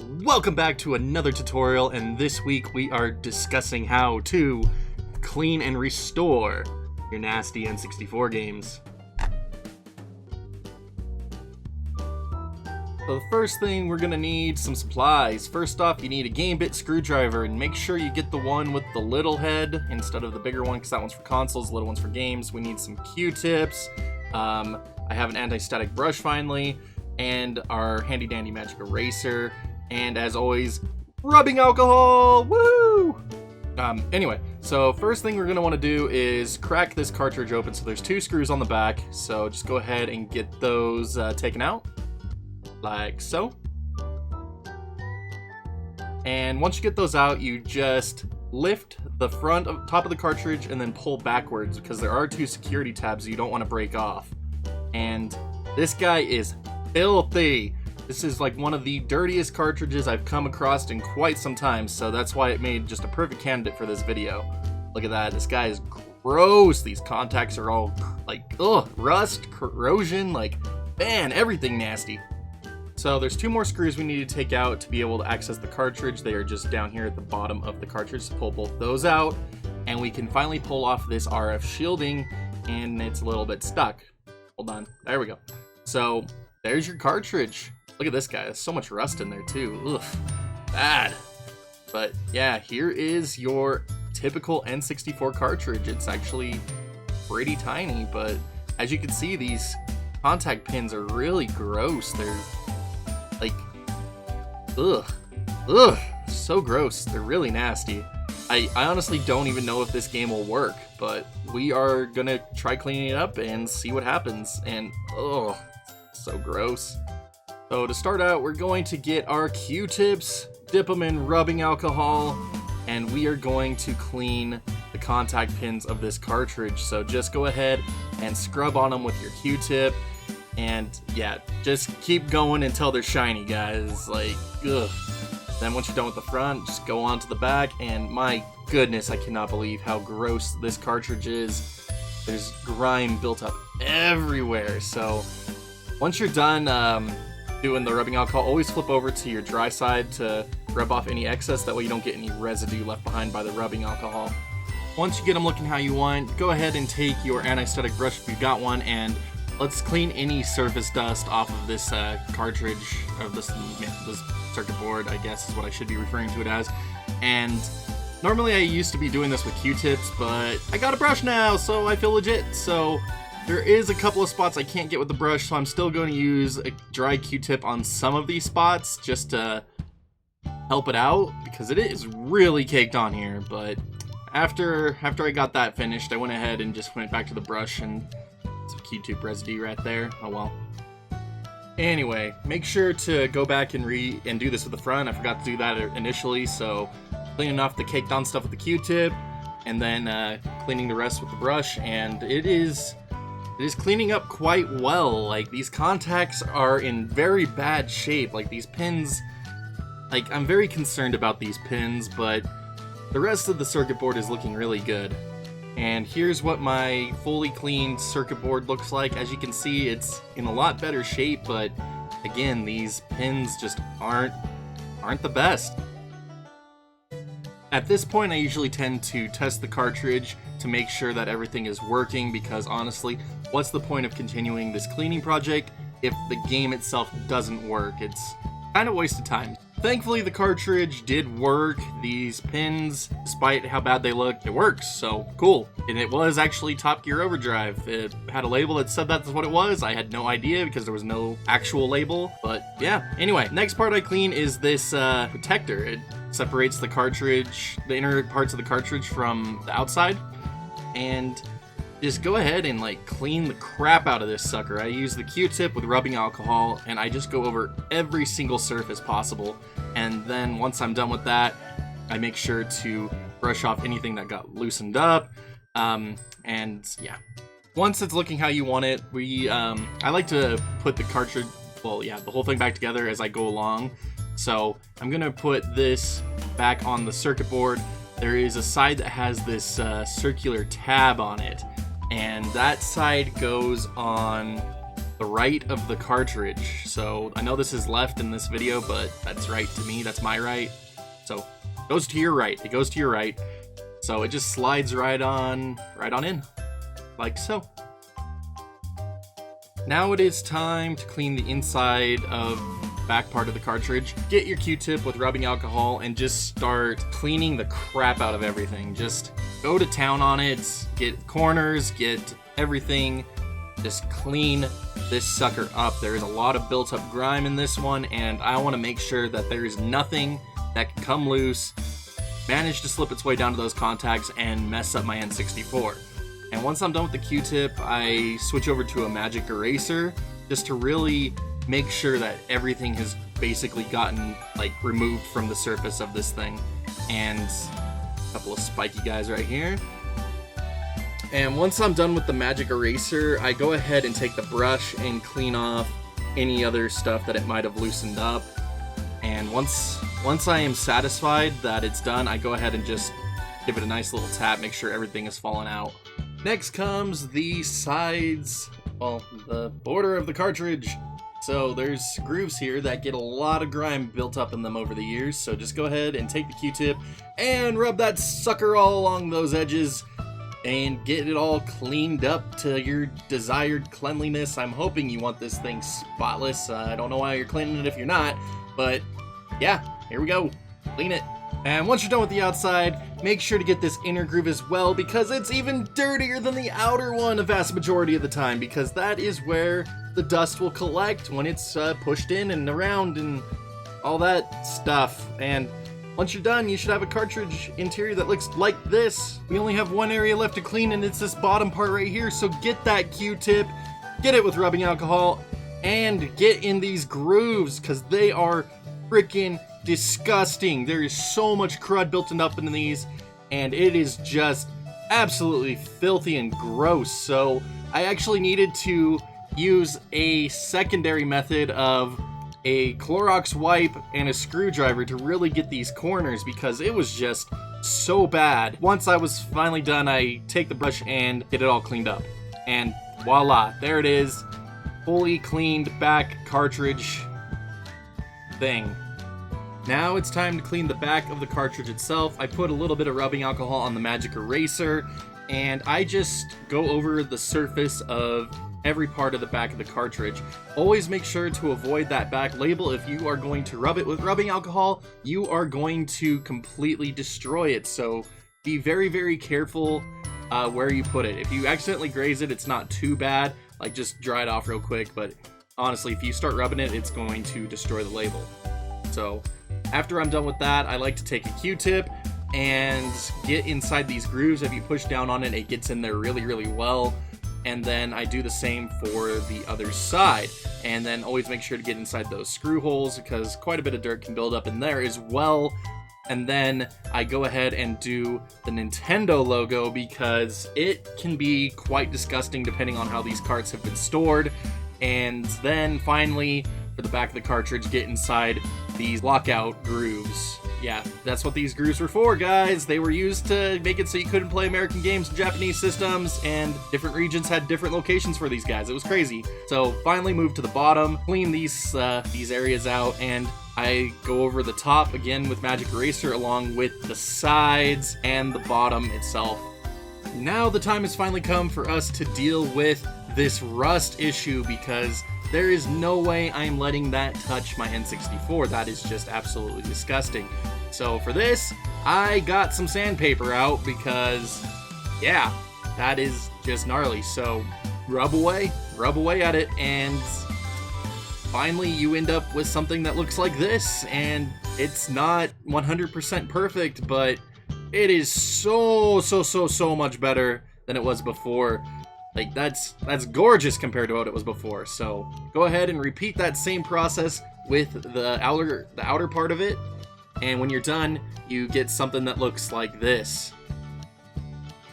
Welcome back to another tutorial, and this week we are discussing how to clean and restore your nasty N64 games. So the first thing, we're gonna need some supplies. First off, you need a game bit screwdriver, and make sure you get the one with the little head instead of the bigger one, because that one's for consoles, the little one's for games. We need some Q-tips. I have an anti-static brush finally, and our handy dandy magic eraser, and as always, rubbing alcohol. Woo! Anyway, so first thing we're gonna want to do is crack this cartridge open. So there's two screws on the back, so just go ahead and get those taken out like so. And once you get those out, you just lift the top of the cartridge and then pull backwards, because there are two security tabs you don't want to break off. And this guy is filthy. This is like one of the dirtiest cartridges I've come across in quite some time, so that's why it made just a perfect candidate for this video. Look at that, this guy is gross. These contacts are all like, ugh, rust, corrosion, like, man, everything nasty. So there's two more screws we need to take out to be able to access the cartridge. They are just down here at the bottom of the cartridge. So pull both those out, and we can finally pull off this RF shielding, and it's a little bit stuck. Hold on, there we go. So there's your cartridge. Look at this guy, there's so much rust in there too. Ugh, bad. But yeah, here is your typical N64 cartridge. It's actually pretty tiny, but as you can see, these contact pins are really gross. They're like, ugh, so gross. They're really nasty. I honestly don't even know if this game will work, but we are gonna try cleaning it up and see what happens. And oh, so gross. So to start out, we're going to get our Q-tips, dip them in rubbing alcohol, and we are going to clean the contact pins of this cartridge. So just go ahead and scrub on them with your Q-tip, and yeah, just keep going until they're shiny, guys. Like, ugh. Then once you're done with the front, just go on to the back, and my goodness, I cannot believe how gross this cartridge is. There's grime built up everywhere. So once you're done doing the rubbing alcohol, always flip over to your dry side to rub off any excess. That way you don't get any residue left behind by the rubbing alcohol. Once you get them looking how you want, go ahead and take your anti-static brush if you've got one, and let's clean any surface dust off of this cartridge, of this circuit board, I guess is what I should be referring to it as. And normally I used to be doing this with Q-tips, but I got a brush now, so I feel legit. So there is a couple of spots I can't get with the brush, so I'm still going to use a dry Q-tip on some of these spots just to help it out, because it is really caked on here. But after I got that finished, I went ahead and just went back to the brush, and some Q-tip residue right there. Oh well. Anyway, make sure to go back and do this with the front. I forgot to do that initially, so cleaning off the caked on stuff with the Q-tip, and then cleaning the rest with the brush, and it is cleaning up quite well. Like, these contacts are in very bad shape. Like, these pins, like, I'm very concerned about these pins, but the rest of the circuit board is looking really good. And here's what my fully cleaned circuit board looks like. As you can see, it's in a lot better shape, but again, these pins just aren't the best. At this point, I usually tend to test the cartridge to make sure that everything is working, because honestly, what's the point of continuing this cleaning project if the game itself doesn't work? It's kind of a waste of time. Thankfully, the cartridge did work. These pins, despite how bad they look, it works, so cool. And it was actually Top Gear Overdrive. It had a label that said that's what it was. I had no idea because there was no actual label, but yeah. Anyway, next part I clean is this protector. It separates the cartridge, the inner parts of the cartridge from the outside, and just go ahead and like clean the crap out of this sucker. I use the Q-tip with rubbing alcohol, and I just go over every single surface possible. And then once I'm done with that, I make sure to brush off anything that got loosened up. And yeah, once it's looking how you want it, I like to put the cartridge, well, yeah, the whole thing back together as I go along. So I'm gonna put this back on the circuit board. There is a side that has this circular tab on it, and that side goes on the right of the cartridge. So I know this is left in this video, but that's right to me. That's my right. So it goes to your right. It goes to your right. So it just slides right on in, like so. Now it is time to clean the inside of back part of the cartridge. Get your Q-tip with rubbing alcohol and just start cleaning the crap out of everything. Just go to town on it, get corners, get everything. Just clean this sucker up. There is a lot of built up grime in this one, and I want to make sure that there is nothing that can come loose, manage to slip its way down to those contacts, and mess up my N64. And once I'm done with the Q-tip, I switch over to a magic eraser just to really make sure that everything has basically gotten like removed from the surface of this thing. And a couple of spiky guys right here. And once I'm done with the magic eraser, I go ahead and take the brush and clean off any other stuff that it might have loosened up. And once I am satisfied that it's done, I go ahead and just give it a nice little tap, make sure everything is fallen out. Next comes the sides, well, the border of the cartridge. So there's grooves here that get a lot of grime built up in them over the years. So just go ahead and take the Q-tip and rub that sucker all along those edges and get it all cleaned up to your desired cleanliness. I'm hoping you want this thing spotless. I don't know why you're cleaning it if you're not, but yeah, here we go. Clean it. And once you're done with the outside, make sure to get this inner groove as well, because it's even dirtier than the outer one a vast majority of the time, because that is where the dust will collect when it's pushed in and around and all that stuff. And once you're done, you should have a cartridge interior that looks like this. We only have one area left to clean, and it's this bottom part right here. So get that Q-tip, get it with rubbing alcohol, and get in these grooves, because they are freaking disgusting. There is so much crud built up into these, and it is just absolutely filthy and gross. So I actually needed to use a secondary method of a Clorox wipe and a screwdriver to really get these corners, because it was just so bad. Once I was finally done, I take the brush and get it all cleaned up, and voila, there it is, fully cleaned back cartridge thing. Now it's time to clean the back of the cartridge itself. I put a little bit of rubbing alcohol on the magic eraser, and I just go over the surface of every part of the back of the cartridge. Always make sure to avoid that back label. If you are going to rub it with rubbing alcohol, you are going to completely destroy it. So be very, very careful where you put it. If you accidentally graze it, it's not too bad. Like, just dry it off real quick. But honestly, if you start rubbing it, it's going to destroy the label. So after I'm done with that, I like to take a Q-tip and get inside these grooves. If you push down on it, it gets in there really, really well. And then I do the same for the other side. And then always make sure to get inside those screw holes, because quite a bit of dirt can build up in there as well. And then I go ahead and do the Nintendo logo, because it can be quite disgusting depending on how these carts have been stored. And then finally, for the back of the cartridge, get inside these lockout grooves. Yeah, that's what these grooves were for, guys. They were used to make it so you couldn't play American games in Japanese systems, and different regions had different locations for these guys. It was crazy. So finally move to the bottom, clean these areas out, and I go over the top again with magic eraser along with the sides and the bottom itself. Now the time has finally come for us to deal with this rust issue, because there is no way I'm letting that touch my N64. That is just absolutely disgusting. So for this, I got some sandpaper out, because yeah, that is just gnarly. So rub away at it, and finally you end up with something that looks like this. And it's not 100% perfect, but it is so much better than it was before. Like, that's gorgeous compared to what it was before. So go ahead and repeat that same process with the outer part of it, and when you're done, you get something that looks like this.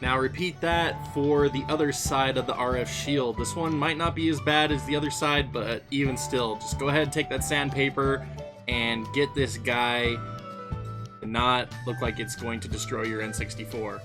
Now repeat that for the other side of the RF shield. This one might not be as bad as the other side, but even still, just go ahead and take that sandpaper and get this guy to not look like it's going to destroy your N64.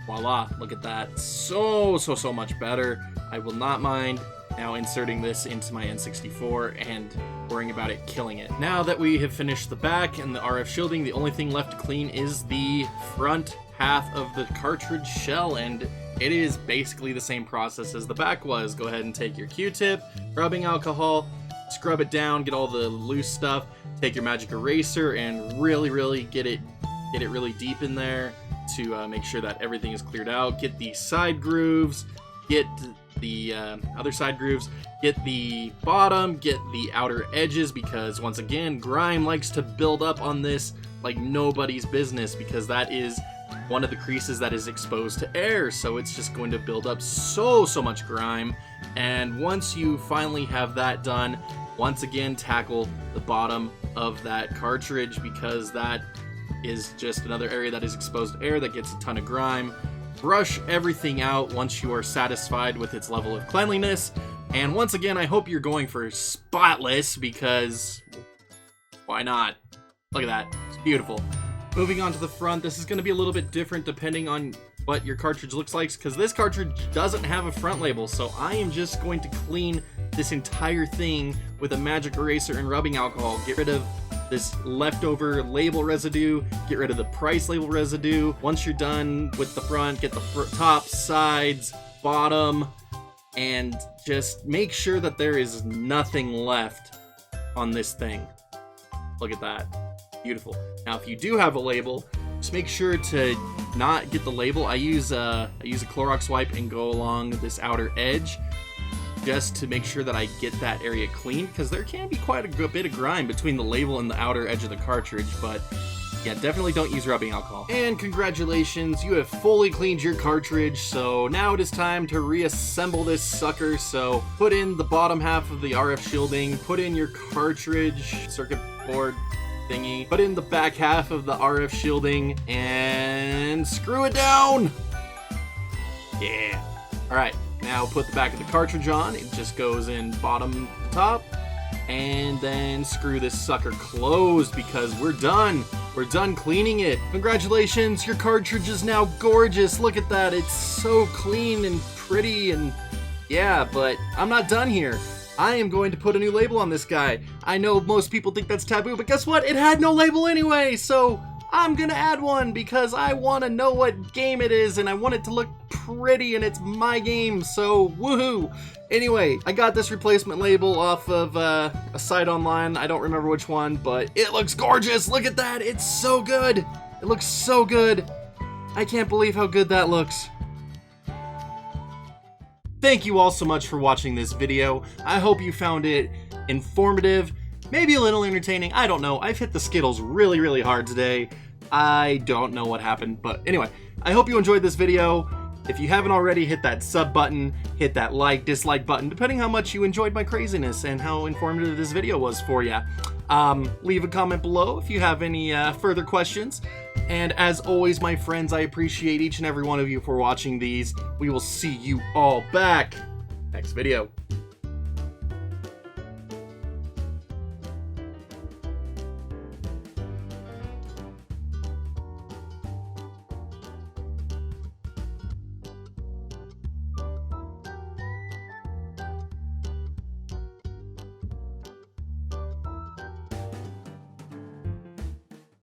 Voila, look at that. So much better. I will not mind Now inserting this into my N64 and worrying about it killing it. Now that we have finished the back and the RF shielding, the only thing left to clean is the front half of the cartridge shell, and it is basically the same process as the back was. Go ahead and take your Q-tip, rubbing alcohol, scrub it down, get all the loose stuff, take your magic eraser and really get it really deep in there to make sure that everything is cleared out. Get the side grooves, get the other side grooves, get the bottom, get the outer edges, because once again, grime likes to build up on this like nobody's business, because that is one of the creases that is exposed to air, so it's just going to build up so much grime. And once you finally have that done, once again tackle the bottom of that cartridge, because that is just another area that is exposed to air that gets a ton of grime. Brush everything out once you are satisfied with its level of cleanliness, and once again I hope you're going for spotless, because why not? Look at that, it's beautiful. Moving on to the front, this is going to be a little bit different depending on what your cartridge looks like, because this cartridge doesn't have a front label, so I am just going to clean this entire thing with a magic eraser and rubbing alcohol. Get rid of this leftover label residue, get rid of the price label residue. Once you're done with the front, get the top, sides, bottom, and just make sure that there is nothing left on this thing. Look at that. Beautiful. Now, if you do have a label, just make sure to not get the label. I use a Clorox wipe and go along this outer edge just to make sure that I get that area clean, because there can be quite a bit of grime between the label and the outer edge of the cartridge. But yeah, definitely don't use rubbing alcohol. And congratulations, you have fully cleaned your cartridge, so now it is time to reassemble this sucker. So put in the bottom half of the RF shielding, put in your cartridge circuit board thingy, put in the back half of the RF shielding, and screw it down! Yeah. Alright, now put the back of the cartridge on. It just goes in bottom to top, and then screw this sucker closed, because we're done. We're done cleaning it. Congratulations, your cartridge is now gorgeous. Look at that, it's so clean and pretty, and yeah, but I'm not done here. I am going to put a new label on this guy. I know most people think that's taboo, but guess what? It had no label anyway, so I'm gonna add one, because I want to know what game it is and I want it to look pretty, and it's my game, so woohoo! Anyway, I got this replacement label off of a site online. I don't remember which one, but it looks gorgeous. Look at that, it's so good. It looks so good. I can't believe how good that looks. Thank you all so much for watching this video. I hope you found it informative, maybe a little entertaining. I don't know. I've hit the Skittles really hard today. I don't know what happened, but anyway, I hope you enjoyed this video. If you haven't already, hit that sub button, hit that like, dislike button, depending how much you enjoyed my craziness and how informative this video was for you. Leave a comment below if you have any further questions. And as always, my friends, I appreciate each and every one of you for watching these. We will see you all back next video.